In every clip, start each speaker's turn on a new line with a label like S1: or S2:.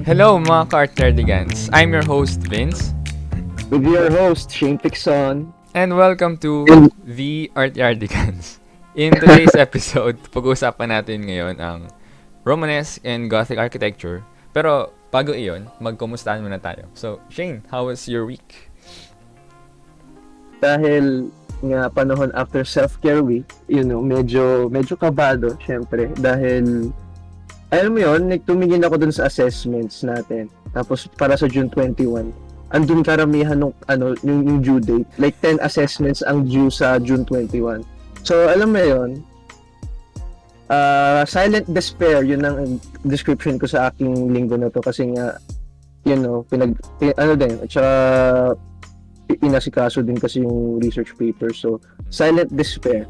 S1: Hello mga ka-Artyardigans. I'm your host Vince.
S2: With your host, Picson.
S1: And welcome to the Artyardigans. In today's episode, pag-uusapan natin ngayon ang Romanesque and Gothic architecture. Pero bago iyon, magkumustahan muna tayo. So, Shane, how was your week?
S2: Dahil nga panahon after self-care week, medyo kabado, syempre. Dahil, alam mo yun, tumingin ako dun sa assessments natin. Tapos, para sa June 21, andun karamihan yung due date. Like, 10 assessments ang due sa June 21. So, alam mo yun, silent despair, yun ang description ko sa aking linggo na to. Kasi nga, at saka, inasikaso din kasi yung research paper. So, silent despair.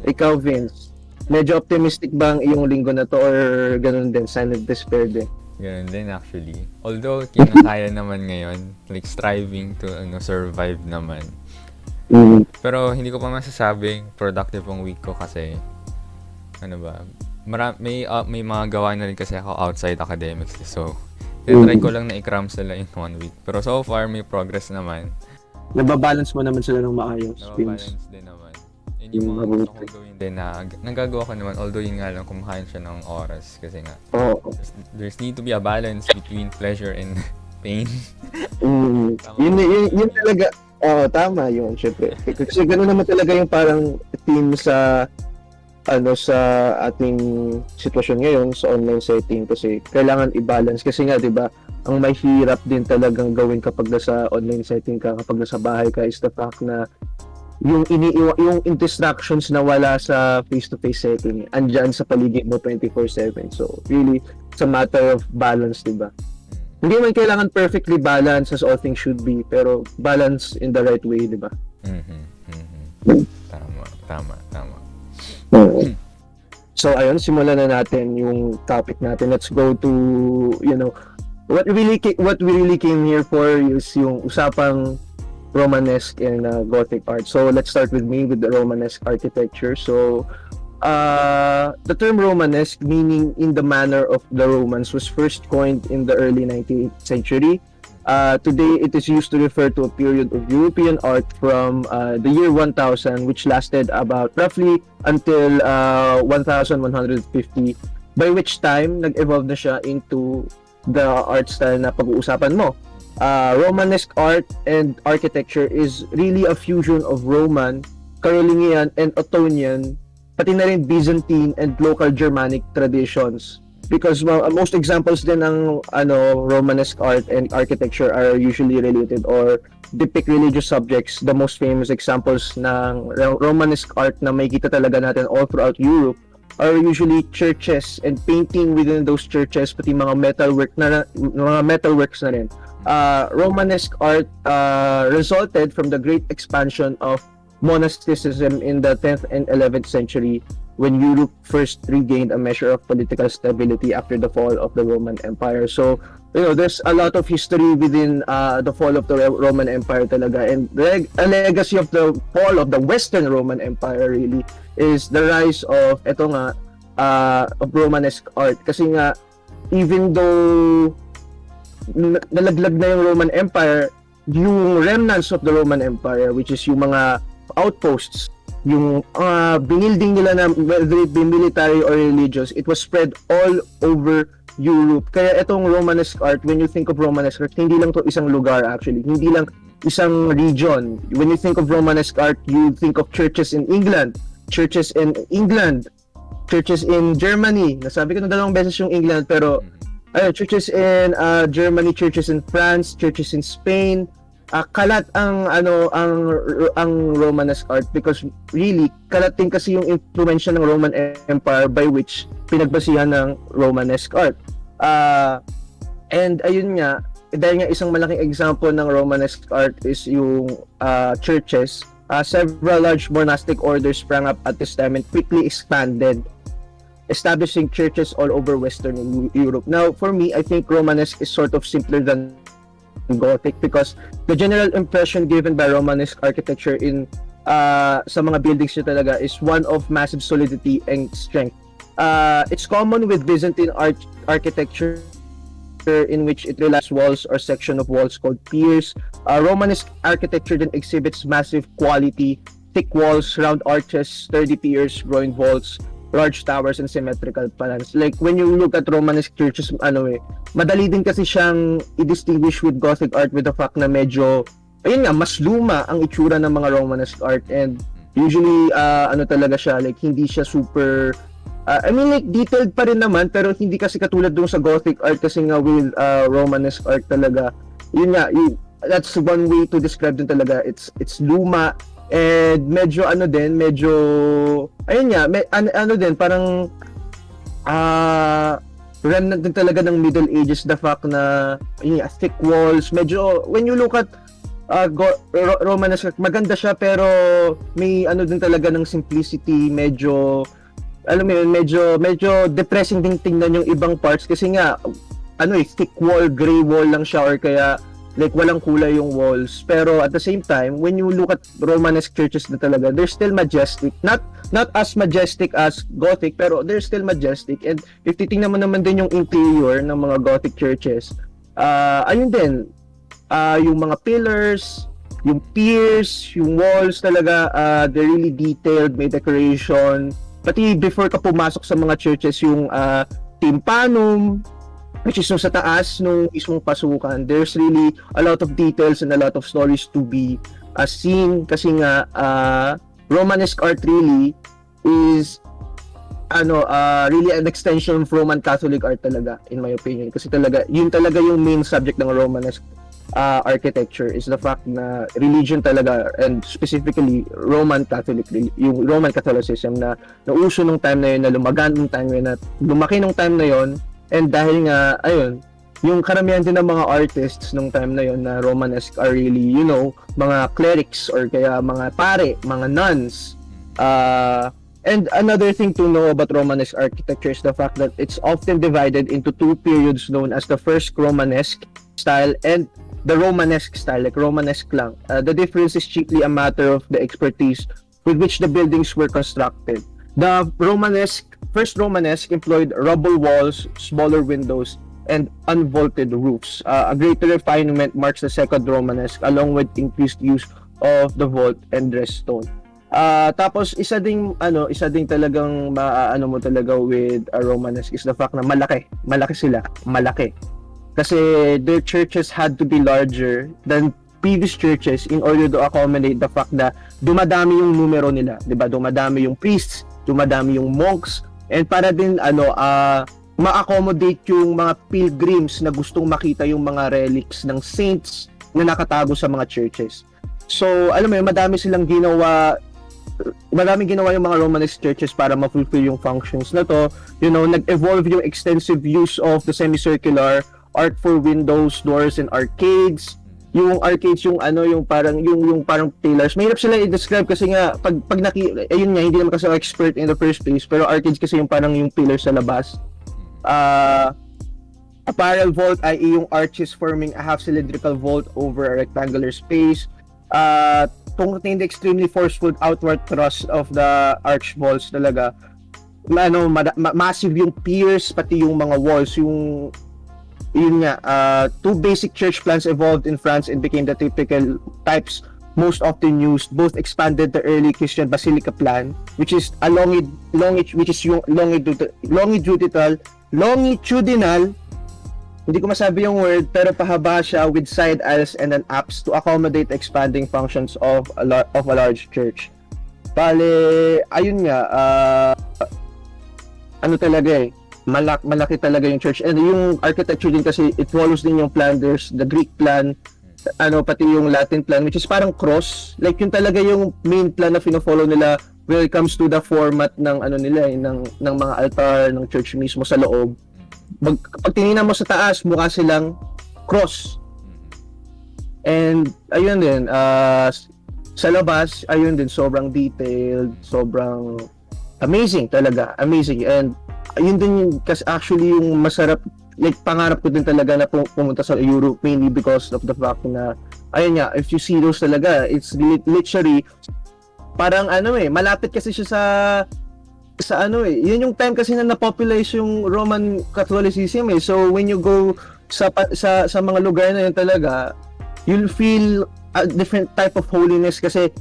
S2: Ikaw, Vince, medyo optimistic ba ang iyong linggo na to or ganun din, silent despair din?
S1: Ganun din actually. Although, kinakaya naman ngayon, like striving to survive naman.
S2: Mm.
S1: Pero hindi ko pa masasabing productive ang week ko kasi may mga gawa na rin kasi ako outside academics. So, try ko lang na i-cram sila in 1 week. Pero so far, may progress naman.
S2: Nababalance mo naman sila ng maayos, Vince.
S1: Nababalance din naman. And yung mga gusto kong gawin din na nagagawa ko naman, although yun nga lang, kumakain siya ng oras. Kasi nga, there's need to be a balance between pleasure and pain.
S2: Yun talaga, tama yun, syempre. Kasi gano'n naman talaga yung parang theme sa ating sitwasyon ngayon sa online setting kasi kailangan i-balance kasi nga 'di ba ang may hirap din talagang gawin kapag nasa online setting ka, kapag nasa bahay ka is the fact na yung distractions na wala sa face-to-face setting andyan sa paligid mo 24/7. So really it's a matter of balance, 'di ba? Hindi man kailangan perfectly balance as all things should be, pero balance in the right way, 'di ba?
S1: Tama.
S2: So ayun, simulan na natin yung topic natin. Let's go to what we really came here for is yung usapang Romanesque and Gothic art. So let's start with the Romanesque architecture. So the term Romanesque, meaning in the manner of the Romans, was first coined in the early 19th century. Today, it is used to refer to a period of European art from the year 1000, which lasted about roughly until 1150, by which time nag-evolve na siya into the art style na pag-uusapan mo. Romanesque art and architecture is really a fusion of Roman, Carolingian, and Ottonian, pati na rin Byzantine and local Germanic traditions. Because most examples din ng Romanesque art and architecture are usually related or depict religious subjects. The most famous examples ng Romanesque art na makikita talaga natin all throughout Europe are usually churches and painting within those churches, pati mga metalworks na rin. Romanesque art resulted from the great expansion of monasticism in the 10th and 11th century when Europe first regained a measure of political stability after the fall of the Roman Empire. So, there's a lot of history within the fall of the Roman Empire talaga. And a legacy of the fall of the Western Roman Empire really is the rise of, of Romanesque art. Kasi nga, even though nalaglag na yung Roman Empire, yung remnants of the Roman Empire, which is yung mga outposts, yung binilding nila na whether it be military or religious, it was spread all over Europe. Kaya itong Romanesque art, when you think of Romanesque art, hindi lang to isang lugar actually, hindi lang isang region. When you think of Romanesque art, you think of churches in England, churches in Germany. Nasabi ko na 2 beses yung England, pero churches in Germany, churches in France, churches in Spain. Kalat ang Romanesque art because really kalat din kasi yung influensya ng Roman Empire by which pinagbasihan ng Romanesque art. And ayun nga, dahil nga isang malaking example ng Romanesque art is yung churches, several large monastic orders sprang up at this time and quickly expanded, establishing churches all over Western Europe. Now, for me, I think Romanesque is sort of simpler than Gothic because the general impression given by Romanesque architecture in sa mga buildings niya talaga is one of massive solidity and strength. It's common with Byzantine architecture in which it relies walls or section of walls called piers. Romanesque architecture then exhibits massive quality, thick walls, round arches, sturdy piers, growing vaults, large towers, and symmetrical plans. Like when you look at Romanesque churches, madali din kasi siyang i-distinguish with Gothic art with the fact na medyo, ayun nga, mas luma ang itsura ng mga Romanesque art, and usually, talaga siya, like hindi siya super, like detailed pa rin naman, pero hindi kasi katulad dun sa Gothic art kasi nga with Romanesque art talaga, yun nga, that's one way to describe din talaga, it's luma, and medyo ayun nga, din, parang, remnant din talaga ng Middle Ages, the fact na, yun nga, thick walls, medyo, when you look at Romanesque, maganda siya, pero may din talaga ng simplicity, medyo, alam mo yun, medyo depressing din tingnan yung ibang parts, kasi nga, thick wall, gray wall lang siya, or kaya, like walang kulay yung walls. Pero at the same time, when you look at Romanesque churches na talaga, they're still majestic. Not as majestic as Gothic, pero they're still majestic. And if titingnan mo naman din yung interior ng mga Gothic churches, ayun din, yung mga pillars, yung piers, yung walls talaga, they're really detailed, may decoration. Pati before ka pumasok sa mga churches, yung tympanum, which is yung sa taas nung isang pasukan, there's really a lot of details and a lot of stories to be seen, kasi nga Romanesque art really is really an extension of Roman Catholic art talaga, in my opinion, kasi talaga yun talaga yung main subject ng Romanesque architecture, is the fact na religion talaga, and specifically Roman Catholic, yung Roman Catholicism na nauso nung time na yun, na lumagan nung time na yun, na lumaki nung time na yun. And dahil nga, ayun, yung karamihan din ng mga artists nung time na yon na Romanesque are really, mga clerics, or kaya mga pare, mga nuns. And another thing to know about Romanesque architecture is the fact that it's often divided into two periods known as the first Romanesque style and the Romanesque style, like Romanesque lang. The difference is chiefly a matter of the expertise with which the buildings were constructed. The first Romanesque employed rubble walls, smaller windows, and unvaulted roofs. A greater refinement marks the second Romanesque, along with increased use of the vault and dress stone. Tapos isa ding talagang mo talaga with a Romanesque is the fact na malaki sila. Kasi their churches had to be larger than previous churches in order to accommodate the fact na dumadami yung numero nila, 'di ba? Dumadami yung priests, dumadami yung monks, and para din ma-accommodate yung mga pilgrims na gustong makita yung mga relics ng saints na nakatago sa mga churches. So, alam mo yun, madaming ginawa yung mga Romanesque churches para ma-fulfill yung functions na to. Nag-evolve yung extensive use of the semicircular art for windows, doors, and arcades. Yung arcades, yung parang pillars. Mahirap sila i-describe kasi nga pag ayun nga, hindi naman kasi ako expert in the first place, pero arcades kasi yung parang yung pillars sa labas. A parallel vault, i.e. yung arches forming a half cylindrical vault over a rectangular space. Contain the extremely forceful outward thrust of the arch walls talaga. Massive yung piers, pati yung mga walls, two basic church plans evolved in France and became the typical types most often used. Both expanded the early Christian basilica plan, which is a longitudinal, hindi ko masabi yung word, pero pahaba siya with side aisles and an apse to accommodate expanding functions of a large church. Bale, ayun nga, malaki talaga yung church, and yung architecture din kasi it follows din yung plan. There's the Greek plan, pati yung Latin plan, which is parang cross, like yung talaga yung main plan na fino-follow nila when it comes to the format ng ng mga altar ng church mismo sa loob. Pag tinignan mo sa taas, mukha silang cross. And ayun din, sa labas, ayun din, sobrang detailed, sobrang amazing talaga, amazing. And ayun din kasi actually yung masarap, like pangarap ko din talaga na pumunta sa Europe, mainly because of the fact na ayun nga, if you see those talaga, it's literally parang malapit kasi siya sa yun yung time kasi na na-popularize yung Roman Catholicism . So when you go sa mga lugar na yun talaga, you'll feel a different type of holiness kasi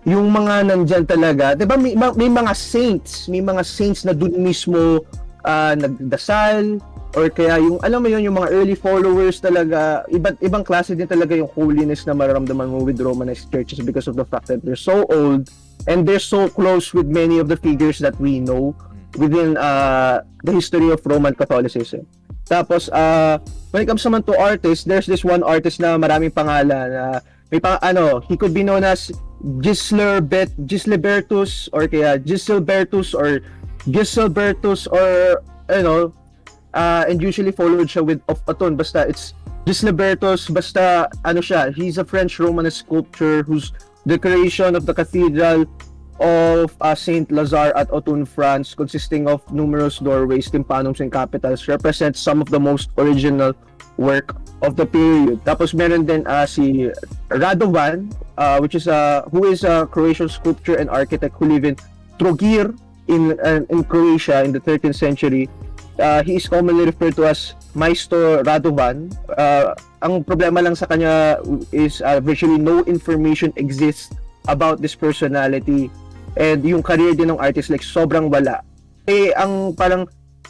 S2: yung mga nandyan talaga, 'di ba may mga saints na dun mismo nagdasal, or kaya yung alam mo yun, yung mga early followers talaga, ibang klase din talaga yung holiness na mararamdaman mo with Romanesque churches because of the fact that they're so old and they're so close with many of the figures that we know within the history of Roman Catholicism. Tapos when it comes naman to artists, there's this one artist na maraming pangalan na he could be known as Gislebertus or kaya Giselbertus or Giselbertus or and usually followed siya with of Aton, basta it's Gislebertus, basta siya, he's a French Romanesque sculptor whose the creation of the cathedral of Saint Lazare at Autun, France, consisting of numerous doorways, tympanums, and capitals, represents some of the most original work of the period. Tapos meron din si Radovan, who is a Croatian sculptor and architect who live in Trogir in Croatia in the 13th century. He is commonly referred to as Maestro Radovan. Ang problema lang sa kanya is virtually no information exists about this personality, and yung career din ng artist like sobrang wala.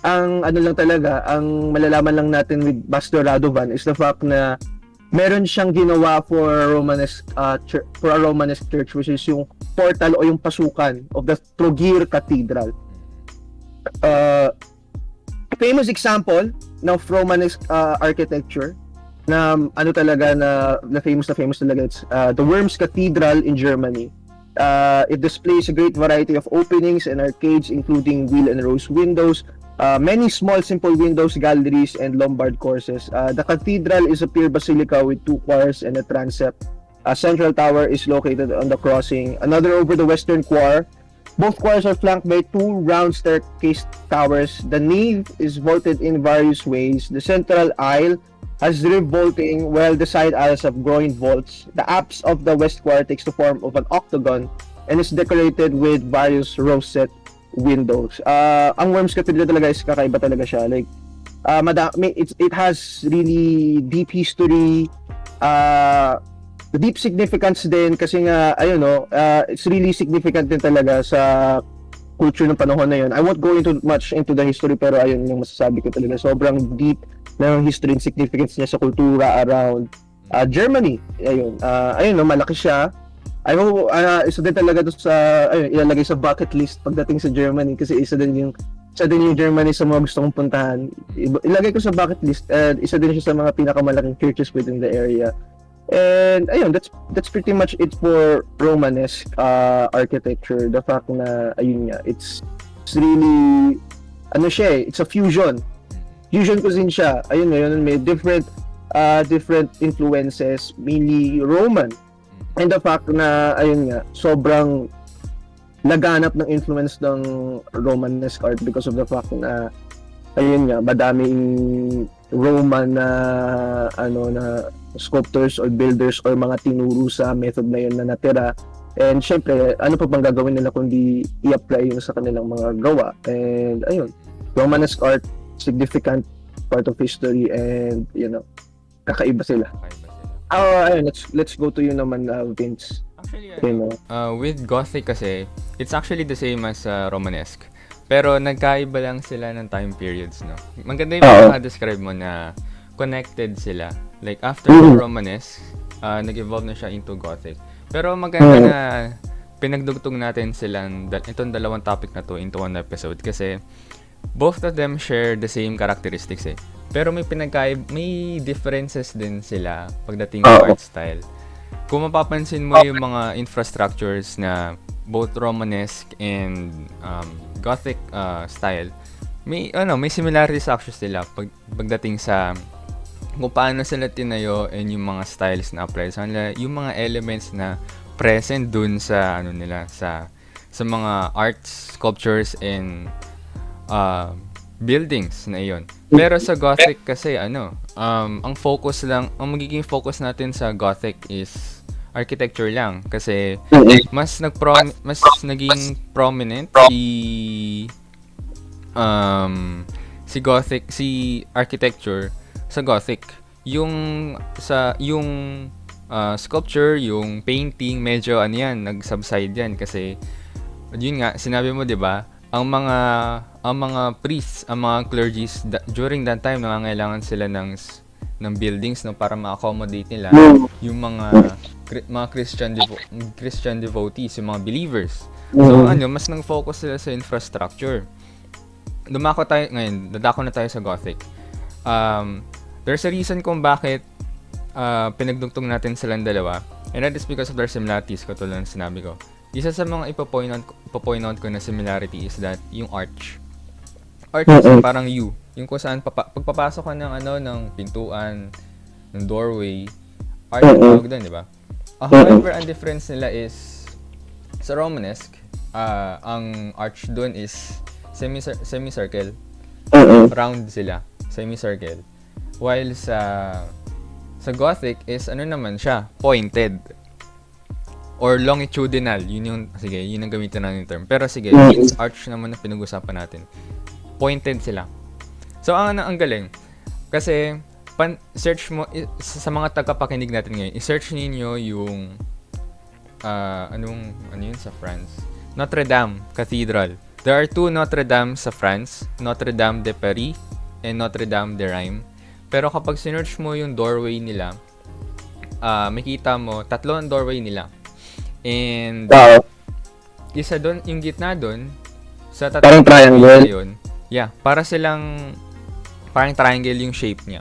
S2: Ang ano lang talaga, ang malalaman lang natin with Master Radovan is the fact na meron siyang ginawa for a Romanesque church, which is yung portal o yung pasukan of the Trogir Cathedral. Famous example ng Romanesque architecture na talaga na famous talaga, it's the Worms Cathedral in Germany. It displays a great variety of openings and arcades, including wheel and rose windows, many small simple windows, galleries, and Lombard courses. The cathedral is a pure basilica with two choirs and a transept. A central tower is located on the crossing, another over the western choir. Both choirs are flanked by two round staircase towers. The nave is vaulted in various ways. The central aisle has rear vaulting, while the side aisles have groin vaults. The apse of the west choir takes the form of an octagon and is decorated with various rose-set windows. Ang Worms Cathedral talaga is kakaiba talaga siya. Like, it has really deep history, deep significance din kasi nga it's really significant din talaga sa culture ng panahon na yun. I won't go much into the history, pero ayun yung masasabi ko talaga, sobrang deep ng history and significance niya sa kultura around Germany. Malaki siya. I hope isa din talaga doon sa ilalagay sa bucket list pagdating sa Germany, kasi isa din yung Germany sa mga gusto kong puntahan. Ilagay ko sa bucket list, and isa din siya sa mga pinakamalaking churches within the area. And that's pretty much it for Romanesque architecture. The fact na it's really it's a fusion cuisine siya. May different influences, mainly Roman, and the fact na sobrang laganap ng influence ng Romanesque art because of the fact na madaming Roman na na sculptors or builders or mga tinuro sa method na yun na natira. And syempre, ano pa bang gagawin nila kundi i-apply yun sa kanilang mga gawa. And Romanesque art, significant part of history, and kakaiba sila. Let's go to you naman, Vince.
S1: Actually, with Gothic kasi, it's actually the same as Romanesque. Pero nagkaiba lang sila ng time periods, no? Maganda yung describe mo na connected sila. Like, after the Romanesque, nag-evolve na siya into Gothic. Pero maganda na pinagdugtong natin itong dalawang topic na to into one episode, kasi both of them share the same characteristics eh. Pero may differences din sila pagdating sa art style. Kung mapapansin mo yung mga infrastructures na both Romanesque and Gothic style, may similarities actually sila pagdating sa kung paano sila tinayo and yung mga styles na apply sa kanila, yung mga elements na present dun sa nila sa mga arts, sculptures, and buildings na iyon. Pero sa Gothic kasi ang magiging focus natin sa Gothic is architecture lang, kasi mas naging prominent si Gothic, si architecture sa Gothic. Yung sculpture, yung painting, medyo ano yan, nag-subside yan kasi yun nga, sinabi mo 'di ba? Ang mga priests, ang mga clergies during that time nangangailangan sila ng buildings no para ma-accommodate nila yung mga Christian devotees, yung mga believers. So mas nang-focus sila sa infrastructure. Dadako na tayo sa Gothic. There's a reason kung bakit pinagdugtong natin silang dalawa. And that is because of their similarities, katulad ng sinabi ko. Isa sa mga ipo-point out ko na similarity is that yung arch. Arch is parang U. Yung kung saan pagpapasok ka ng pintuan, ng doorway, arch ang tawag doon, di ba? However, ang difference nila is sa Romanesque, ang arch doon is semicircle. Round sila, semicircle. While sa Gothic is naman siya, pointed. Or longitudinal, yun ang gamitin natin yung term. Pero sige, it's arch naman na pinag-usapan natin. Pointed sila. So, ang galing. Kasi, search mo, sa mga tagapakinig natin ngayon, i-search niyo yung, ano yun sa France? Notre Dame Cathedral. There are 2 Notre Dame sa France, Notre Dame de Paris, and Notre Dame de Reims. Pero kapag sinearch mo yung doorway nila, makita mo, 3 ang doorway nila. And isa doon, yung gitna doon, sa
S2: parang triangle.
S1: Yun, parang triangle yung shape niya.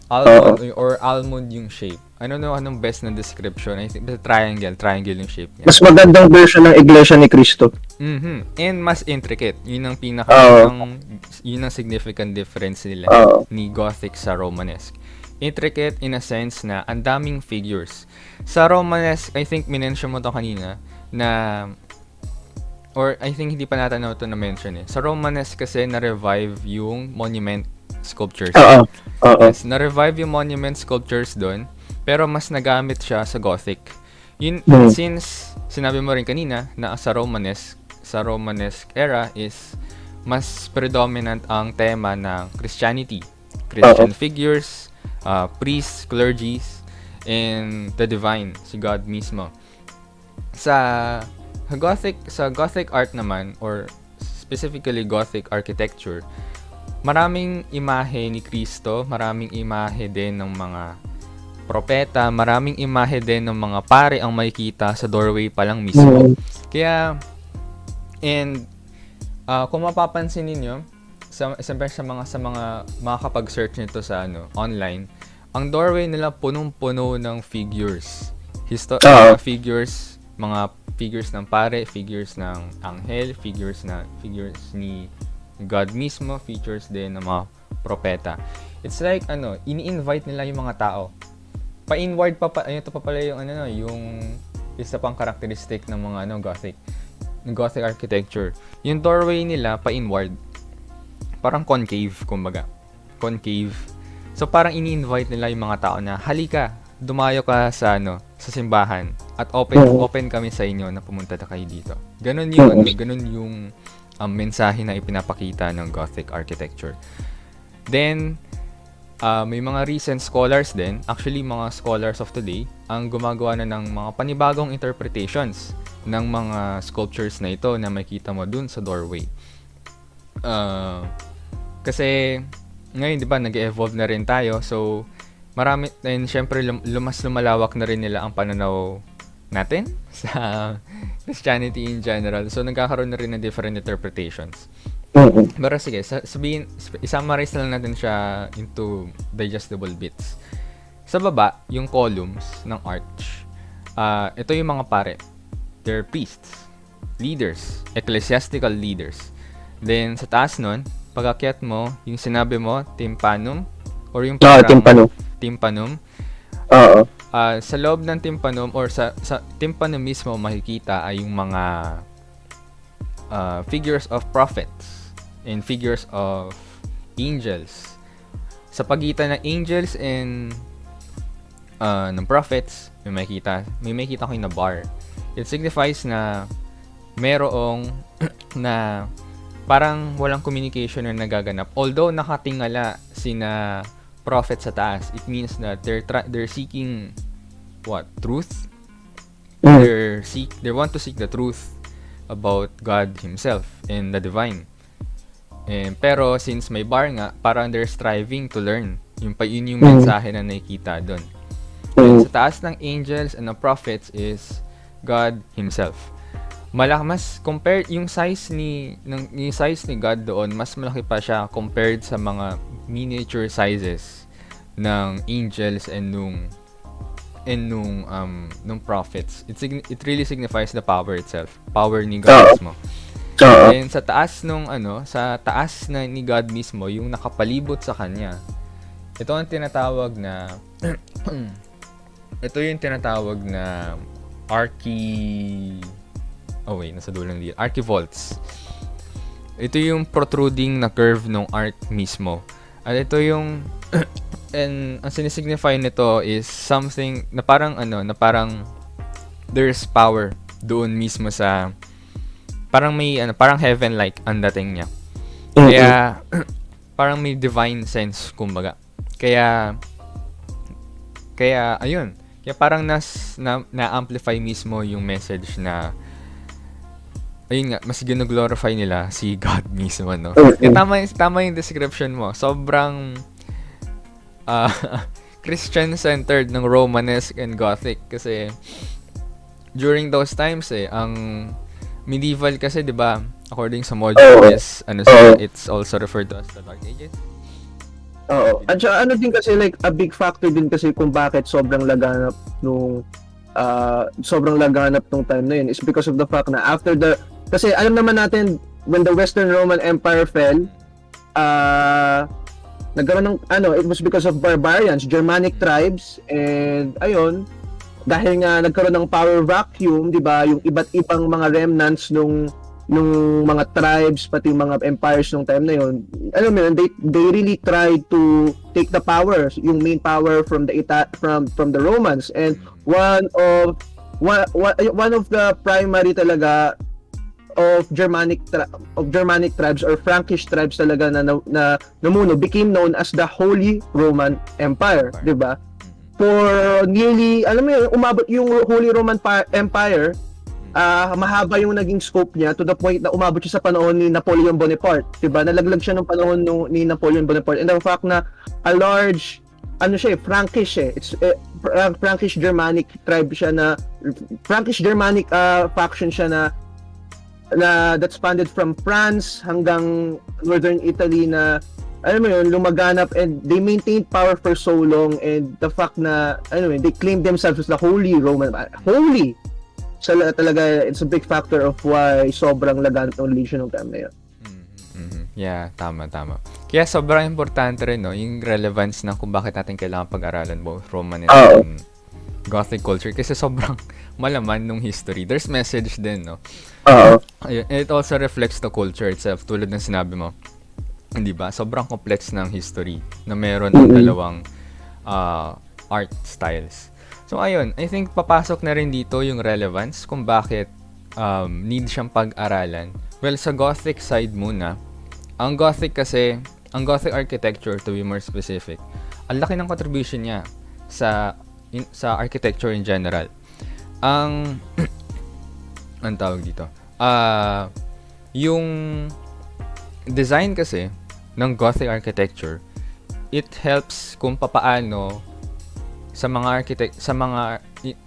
S1: Almond yung shape. Anong best na description? I think triangle yung shape niya.
S2: Mas magandang version ng Iglesia ni Cristo.
S1: And mas intricate. Yun ang yun ang significant difference nila ni Gothic sa Romanesque. Intricate in a sense na ang daming figures. Sa Romanesque, I think minention mo to kanina or I think hindi pa natin ito na-mention eh. Sa Romanesque kasi na-revive yung monument sculptures. Yes, na-revive yung monument sculptures doon, pero mas nagamit siya sa Gothic. Since sinabi mo rin kanina na sa Romanesque era is mas predominant ang tema ng Christianity. Christian figures, priests, clergies, and the divine, si God mismo. Sa Gothic art naman, or specifically Gothic architecture, maraming imahe ni Kristo, maraming imahe din ng mga propeta, maraming imahe din ng mga pare ang makikita sa doorway pa lang mismo. Kaya, kung mapapansin ninyo, sa mga makakapag-search nito sa online, ang doorway nila punong-puno ng figures. Mga figures ng pare, figures ng anghel, figures ni God mismo, features din ng mga propeta. It's like ini-invite nila yung mga tao. Pa-inward ito pa pala yung yung isa pang characteristic ng mga Gothic architecture. Yung doorway nila pa-inward. Parang concave, kumbaga. Concave. So parang ini-invite nila yung mga tao na halika, dumayo ka sa simbahan at open kami sa inyo na pumunta na kayo dito. Ganun yung mensahe na ipinapakita ng Gothic architecture. Then may mga recent scholars din, actually mga scholars of today, ang gumagawa na ng mga panibagong interpretations ng mga sculptures na ito na makita mo dun sa doorway. Kasi ngayon 'di ba nag-evolve na rin tayo, so marami, and syempre lumalawak na rin nila ang pananaw natin sa Christianity in general. So nagkakaroon na rin ng different interpretations. Pero sige, i-summarize lang natin siya into digestible bits. Sa baba, yung columns ng arch. Ito yung mga pare. They're priests, leaders, ecclesiastical leaders. Then sa taas nun, pag-akyat mo, yung sinabi mo, tympanum, or yung tympanum. Sa loob ng tympanum or sa tympanum mismo makikita ay yung mga figures of prophets and figures of angels. Sa pagitan ng angels and ng prophets, may makikita ko yung na bar. It signifies na merong na parang walang communication na nagaganap. Although nakatingala sina prophet sa taas, it means that they're seeking truth. They want to seek the truth about God himself and the divine. Pero since may bar nga, parang they're striving to learn. Yun yung mensahe na nakikita doon. And sa taas ng angels and ng prophets is God himself. Mas compared yung size ni God doon, mas malaki pa siya compared sa mga miniature sizes ng angels and nung prophets. It really signifies the power itself, power ni God mismo. And sa taas na ni God mismo, yung nakapalibot sa kanya, ito yung tinatawag na archivolts. Ito yung protruding na curve ng arc mismo. At ito yung and ang sinisignify nito is something na parang there's power doon mismo sa parang heaven like ang dating niya. Kaya parang may divine sense kumbaga. Kaya ayun. Kaya parang na-amplify mismo yung message na ayun nga, mas gino-glorify nila si God mismo, no? Kaya tama yung description mo. Sobrang Christian-centered ng Romanesque and Gothic kasi during those times ang medieval kasi, 'di ba? According sa module is it's also referred to as the Dark Ages.
S2: Oo. At saka din kasi like a big factor din kasi kung bakit sobrang laganap nung time na yun is because of the fact na kasi alam naman natin when the Western Roman Empire fell, nagkaroon ng it was because of barbarians, Germanic tribes, and ayun, dahil nga nagkaroon ng power vacuum, 'di ba? Yung iba't ibang mga remnants nung mga tribes pati mga empires nung time na yon, alam mo yun, they really tried to take the power, yung main power from the Romans, and one of the primary talaga of Germanic tribes or Frankish tribes talaga na namuno became known as the Holy Roman Empire, 'di ba? For nearly, alam mo yun, umabot yung Holy Roman Empire, mahaba yung naging scope niya to the point na umabot siya sa panahon ni Napoleon Bonaparte, 'di ba? Nalaglag siya ng panahon ni Napoleon Bonaparte, and the fact na a large Frankish it's Frankish Germanic tribe siya na Frankish Germanic faction siya na that spanned from France hanggang northern Italy na alam mo yun, lumaganap, and they maintained power for so long, and the fact na they claimed themselves as the Holy Roman talaga, it's a big factor of why sobrang laganap ng religion ng time na yun.
S1: Yeah, tama. Kaya sobrang importante rin, no, yung relevance ng kung bakit natin kailangan pag-aralan both Romanesque and Gothic culture kasi sobrang malaman nung history. There's message din, no? It also reflects the culture itself, tulad ng sinabi mo. Hindi ba? Sobrang complex ng history na meron ng dalawang art styles. So ayun, I think papasok na rin dito yung relevance kung bakit need siyang pag-aralan. Well, sa Gothic side muna, ang Gothic architecture, to be more specific, ang laki ng contribution niya sa architecture in general. Ang tawag dito, yung design kasi ng Gothic architecture, it helps kung papaano sa mga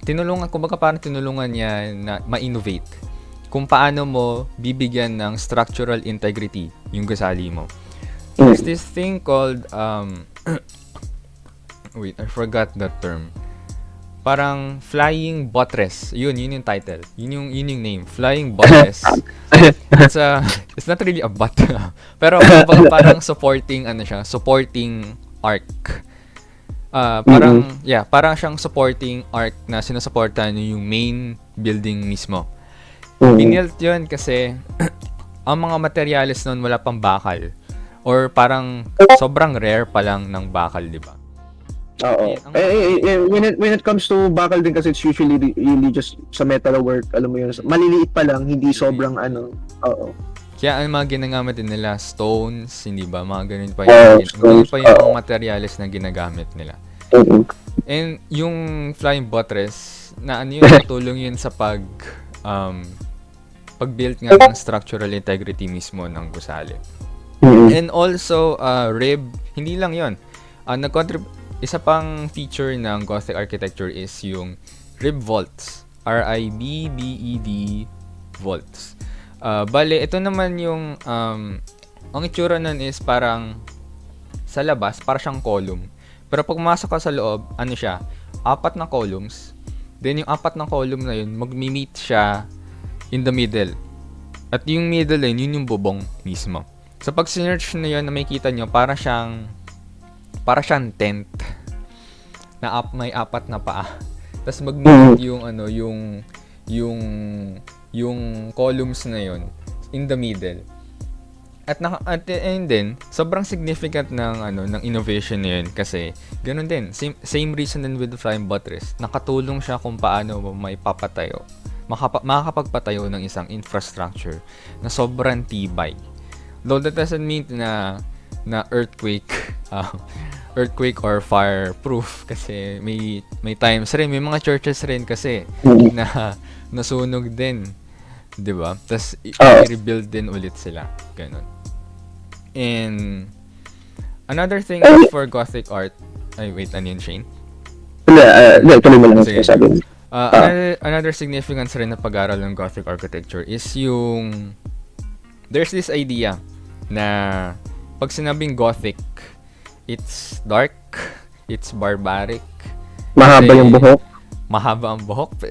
S1: tinulungan niya na ma-innovate kung paano mo bibigyan ng structural integrity yung gusali mo. There's this thing called wait, I forgot that term. Parang flying buttress. Yun yung title. Yun yung name. Flying buttress. It's not really a butt. Pero parang supporting arc. Parang siyang supporting arc na sinusuportahan yung main building mismo. Binilt yun kasi ang mga materials noon wala pang bakal. Or parang sobrang rare pa lang ng bakal, di ba?
S2: Oo. When it comes to bakal din kasi it's usually really just sa metal work, alam mo yun. Maliliit pa lang, hindi sobrang Oo.
S1: Kaya ang mga ginagamit din nila, stones, hindi ba? Mga ganun pa ganun
S2: Stones.
S1: pa yung mga materials na ginagamit nila.
S2: Mm-mm.
S1: And yung flying buttress, na ano yun, tutulong yun sa pag-build nga ng structural integrity mismo ng gusali.
S2: Mm-mm.
S1: And also, rib, hindi lang yun. Isa pang feature ng Gothic architecture is yung rib vaults. R-I-B-B-E-D vaults. Bale, ito naman yung, ang itsura nun is parang sa labas, para siyang column. Pero pag pumasok ka sa loob, ano siya, 4 na columns. Then yung 4 na column na yun, mag-meet siya in the middle. At yung middle line, yun yung bubong mismo. So pag sinearch na yun, na makikita nyo, para siyang tent na may 4 na paa. Tapos mag-meet yung yung columns na yun in the middle. At and then, sobrang significant ng innovation na yun kasi ganun din, same reason din with the flying buttress. Nakatulong siya kung paano may papatayo, makakapagpatayo ng isang infrastructure na sobrang tibay. Though that doesn't mean na earthquake or fireproof kasi may times rin, may mga churches rin kasi na nasunog din, 'di ba? Tapos i-rebuild din ulit sila, ganun. And another thing for Gothic art, ano yun, Shane?
S2: Tuloy mo lang
S1: Sige.
S2: sabi.
S1: Another significance rin na pag-aral ng Gothic architecture is yung there's this idea na pag sinabing Gothic, it's dark, it's barbaric.
S2: Mahaba yung buhok.
S1: Mahaba ang buhok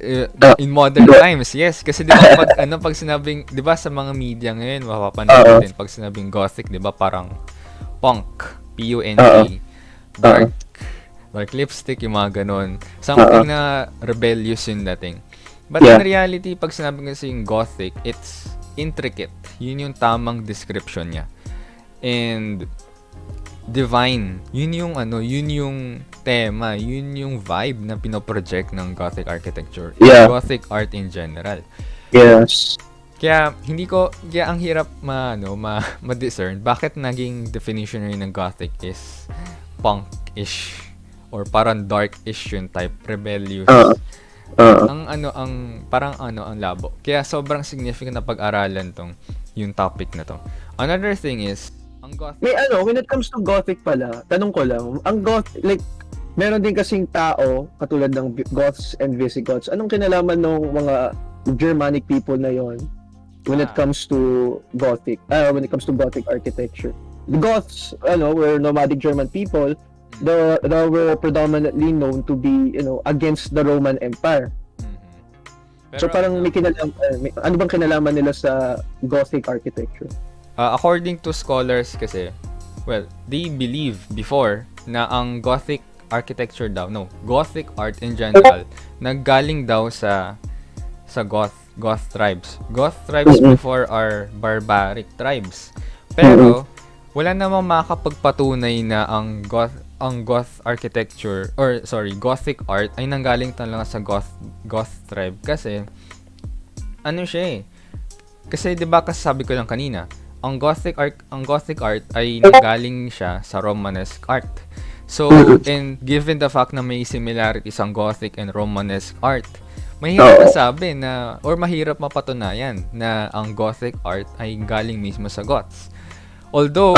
S1: in modern times, yes, kasi di ba pag sinabing, di ba sa mga media ngayon mapapanood din pag sinabing Gothic, di ba parang punk, P-U-N-K, dark lipstick, yung mga ganun, something na rebellious yung dating. But in reality, pag sinabing kasi yung Gothic, it's intricate, yun yung tamang description niya, and divine, yun yung tema, yun yung vibe na pinoproject ng Gothic architecture, Gothic art in general.
S2: Yes.
S1: Kaya ang hirap ma-discern bakit naging definition ng Gothic is punk-ish or parang dark-ish yung type, rebellious. Ang labo. Kaya sobrang significant na pag-aralan yung topic na to. Another thing is ang Gothic.
S2: When it comes to Gothic pala, tanong ko lang, ang Gothic, like, meron din kasing tao, katulad ng Goths and Visigoths, anong kinalaman ng mga Germanic people na yon when it comes to Gothic, when it comes to Gothic architecture? The Goths, were nomadic German people that were predominantly known to be, against the Roman Empire.
S1: Pero,
S2: so parang may kinalaman, ano bang kinalaman nila sa Gothic architecture?
S1: According to scholars kasi, well, they believe before na ang Gothic architecture daw, Gothic art in general, naggaling daw sa Goth tribes. Goth tribes before are barbaric tribes. Pero wala namang makakapagpatunay na ang Goth architecture Gothic art ay nanggaling talaga sa Goth tribe kasi siya kasi 'di ba sabi ko lang kanina, ang Gothic art ay nanggaling siya sa Romanesque art. So, and given the fact na may similarities ang Gothic and Romanesque art, mahirap masabi na, or mahirap mapatunayan na ang Gothic art ay galing mismo sa Goths. Although,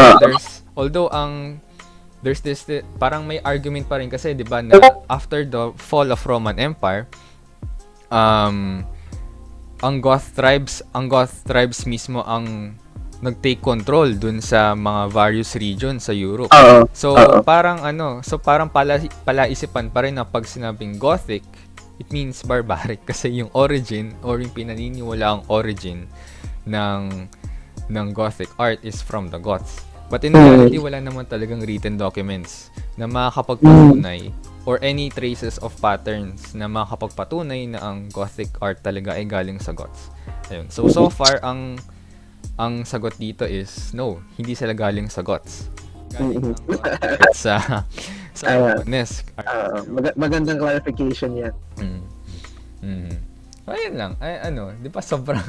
S1: there's this, parang may argument pa rin kasi, di ba, na after the fall of Roman Empire, ang Goth tribes mismo ang nag-take control dun sa mga various regions sa Europe. So parang palaisipan pa rin na pag sinabing Gothic, it means barbaric kasi yung origin or yung pinaniniwalaang origin ng Gothic art is from the Goths. But in reality, wala naman talagang written documents na makakapagpatunay or any traces of patterns na makakapagpatunay na ang Gothic art talaga ay galing sa Goths. Ayun. So far, ang sagot dito is no, hindi sila galing sa Goths. Galing sa Romanesque.
S2: Magandang clarification yan.
S1: Ayun lang. Di ba sobrang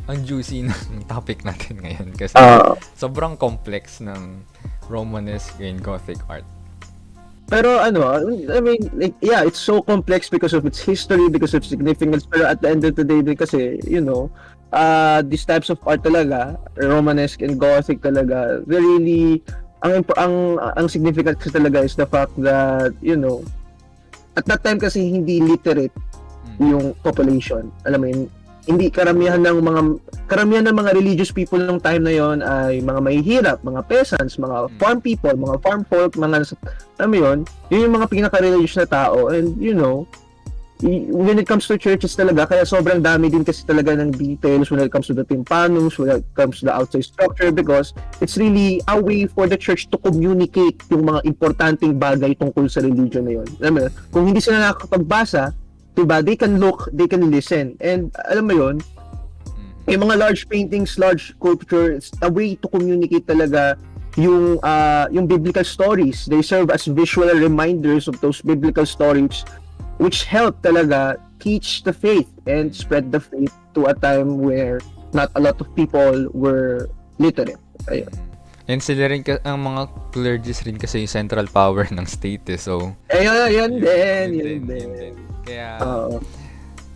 S1: ang juicy ng topic natin ngayon kasi sobrang complex ng Romanesque and Gothic art.
S2: Pero I mean, like, yeah, it's so complex because of its history, because of significance. Pero at the end of the day, din kasi, these types of art talaga, Romanesque and Gothic talaga, they really, ang significant kasi talaga is the fact that, at that time kasi hindi literate yung population. Alam mo yun, hindi karamihan ng mga religious people ng time na yon ay mga mahihirap, mga peasants, mga farm people, mga farm folk, mga alam mo yun yung mga pinaka-religious na tao. And when it comes to churches talaga, kaya sobrang dami din kasi talaga ng details when it comes to the tympanums, when it comes to the outside structure, because it's really a way for the church to communicate yung mga importanteng bagay tungkol sa religion na yun. Alam mo yun, kung hindi sila nakakapagbasa, diba, they can look, they can listen. And alam mo yun, yung mga large paintings, large sculpture, it's a way to communicate talaga yung biblical stories. They serve as visual reminders of those biblical stories which help talaga teach the faith and spread the faith to a time where not a lot of people were literate. Ayun.
S1: And sila rin ang mga clergies rin kasi yung central power ng state eh. So
S2: Ayun din.
S1: Kaya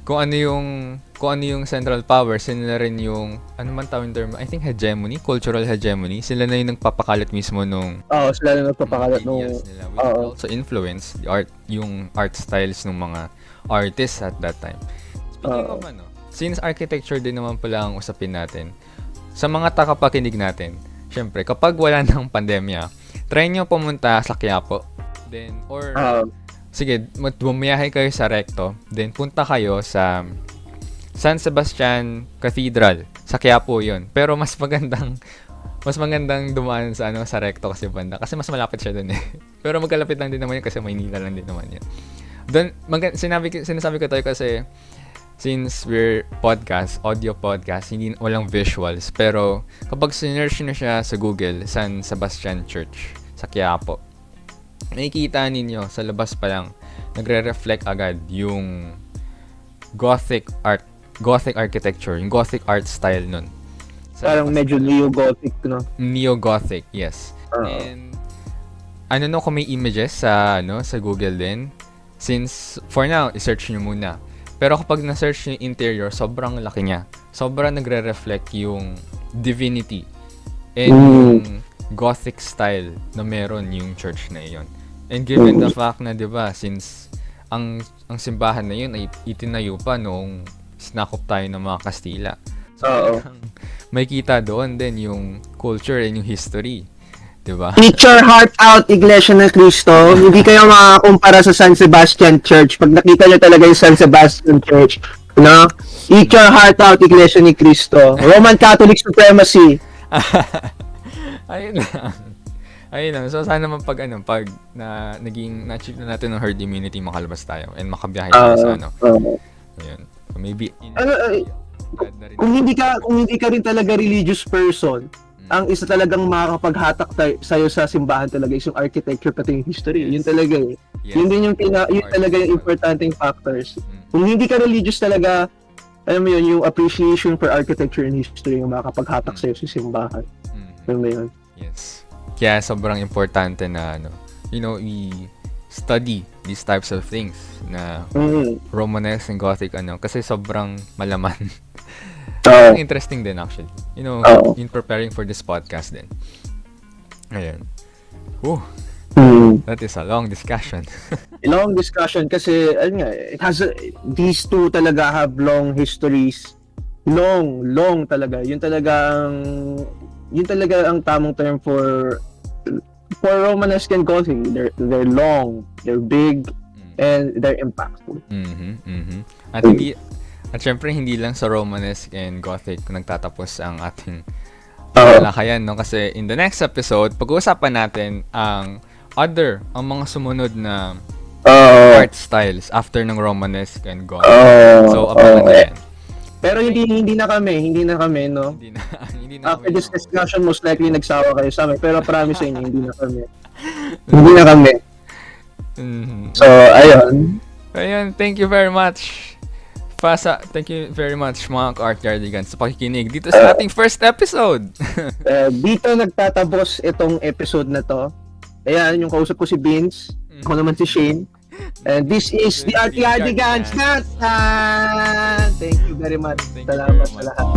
S1: kung ano yung central power, sila rin yung ano man tawag term, I think hegemony, cultural hegemony. Sila na yung nagpapakalat mismo nung
S2: sila na nagpapakalat nung
S1: nila, which also influence the art, yung art styles ng mga artists at that time. Speaking of since architecture din naman pala ang usapin natin, sa mga tagapakinig natin, syempre kapag wala nang pandemya, try nyo pumunta sa Quiapo, then sige, bumiyahe kayo sa Recto, then punta kayo sa San Sebastian Cathedral. Sa Quiapo 'yon. Pero mas magandang dumaan sa sa Recto kasi banda kasi mas malapit siya doon eh. Pero magkalapit lang din naman 'yan kasi Maynila lang din naman 'yan. Doon sinasabi ko tayo kasi since we're audio podcast, walang visuals, pero kapag sinearch niyo siya sa Google, San Sebastian Church sa Quiapo, makikita ninyo sa labas pa lang nagre-reflect agad yung Gothic architecture, yung Gothic art style nun.
S2: Parang medyo neo-Gothic, no?
S1: Neo-Gothic, yes. And kung may images sa Google din, since for now i-search niyo muna. Pero kapag na-search niyo yung interior, sobrang laki niya. Sobrang nagre-reflect yung divinity and yung Gothic style na meron yung church na iyon. And given the fact na 'di ba, since ang simbahan na yun ay itinayo pa noong sinakop tayo ng mga Kastila. So, may kita doon din yung culture and yung history. 'Di ba?
S2: Eat your heart out, Iglesia ng Cristo. Hindi kayo makakumpara sa San Sebastian Church. Pag nakita niyo talaga yung San Sebastian Church, no? Eat your heart out, Iglesia ni Cristo. Roman Catholic supremacy.
S1: Ayun lang. So, sana naman pag na-achieve na natin ng herd immunity, makalabas tayo and makabiyahe tayo sa Ayun. So, maybe
S2: kung hindi ka rin talaga religious person, ang isa talagang makakapaghatak sa'yo sa simbahan talaga is yung architecture pati yung history. Yes. Yun talaga eh. Yes. Yun din yun talaga yung importanteng factors. Kung hindi ka religious talaga, alam mo yun, yung appreciation for architecture and history yung makakapaghatak sa'yo sa simbahan. Alam mo yun?
S1: Yes. Kaya sobrang importante na i-study these types of things na Romanesque and Gothic kasi sobrang malaman. Interesting din actually. In preparing for this podcast din. Ayan. That is a long discussion.
S2: Long discussion kasi these two talaga have long histories. Long talaga. Yun talaga ang tamang term for Romanesque and Gothic. They're long, they're big, and they're impactful.
S1: At syempre hindi lang sa Romanesque and Gothic nagtatapos ang ating talakayan, no? Kasi in the next episode, pag-uusapan natin ang mga sumunod na art styles after ng Romanesque and Gothic. So abangan na yan.
S2: Pero hindi na kami, no? Hindi na after this discussion, most likely nagsawa kayo sa amin. Pero promise sa inyo, hindi na kami. Hindi na kami. So, ayun.
S1: Thank you very much. Thank you very much mga Artyardigans sa pakikinig dito sa ating first episode.
S2: Dito nagtatapos itong episode na to. Ayan, yung kausap ko si Vince. Ako naman si Shane. And this is the Artyardigans. Thank you very much. Salamat sa lahat.